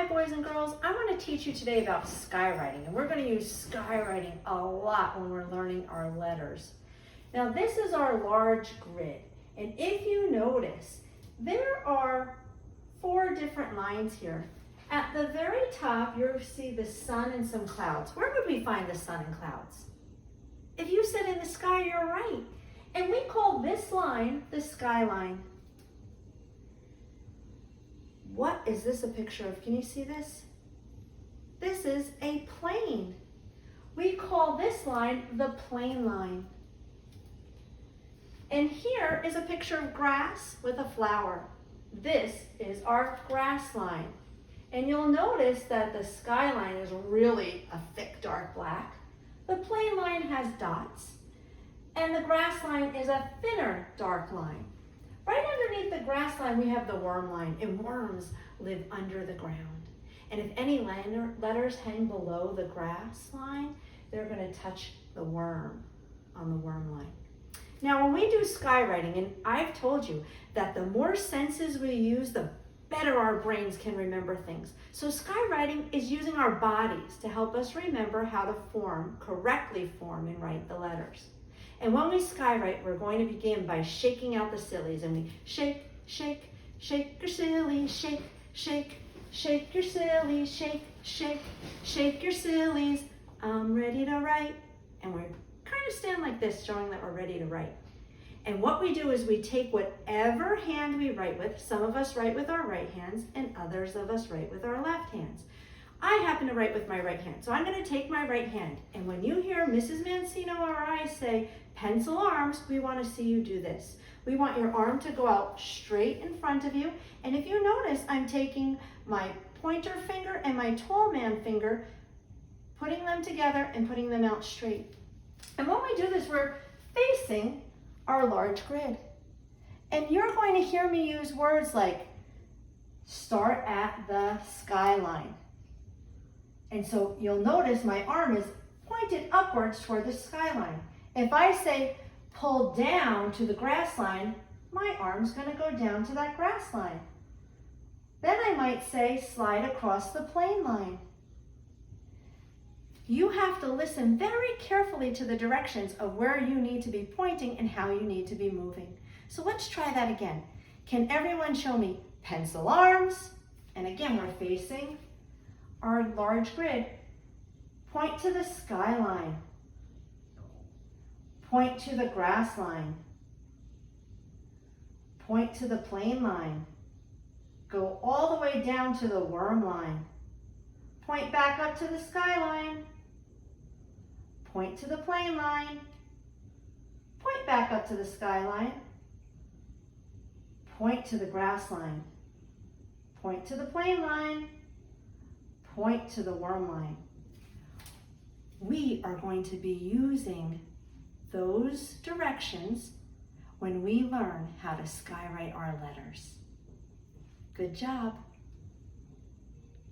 Hi boys and girls, I want to teach you today about skywriting, and we're going to use skywriting a lot when we're learning our letters. Now this is our large grid, and if you notice, there are 4 different lines here. At the very top, you'll see the sun and some clouds. Where would we find the sun and clouds? If you said in the sky, you're right. And we call this line the skyline. What is this a picture of? Can you see this? This is a plane. We call this line the plane line. And here is a picture of grass with a flower. This is our grass line. And you'll notice that the skyline is really a thick dark black. The plane line has dots. And the grass line is a thinner dark line. Right underneath the grass line, we have the worm line, and worms live under the ground. And if any letters hang below the grass line, they're going to touch the worm on the worm line. Now, when we do skywriting, and I've told you that the more senses we use, the better our brains can remember things. So skywriting is using our bodies to help us remember how to correctly form and write the letters. And when we skywrite, we're going to begin by shaking out the sillies. And we shake, shake, shake your sillies, shake, shake, shake your sillies, shake, shake, shake your sillies. I'm ready to write. And we kind of stand like this, showing that we're ready to write. And what we do is we take whatever hand we write with. Some of us write with our right hands, and others of us write with our left hands. I happen to write with my right hand, so I'm going to take my right hand. And when you hear Mrs. Mancino or I say, pencil arms, we want to see you do this. We want your arm to go out straight in front of you. And if you notice, I'm taking my pointer finger and my tall man finger, putting them together and putting them out straight. And when we do this, we're facing our large grid. And you're going to hear me use words like start at the skyline. And so you'll notice my arm is pointed upwards toward the skyline. If I say pull down to the grass line, my arm's going to go down to that grass line. Then I might say slide across the plane line. You have to listen very carefully to the directions of where you need to be pointing and how you need to be moving. So let's try that again. Can everyone show me pencil arms? And again, we're facing our large grid. Point to the skyline. Point to the grass line. Point to the plane line. Go all the way down to the worm line. Point back up to the skyline. Point to the plane line. Point back up to the skyline. Point to the grass line. Point to the plane line. Point to the worm line. We are going to be using those directions when we learn how to skywrite our letters. Good job.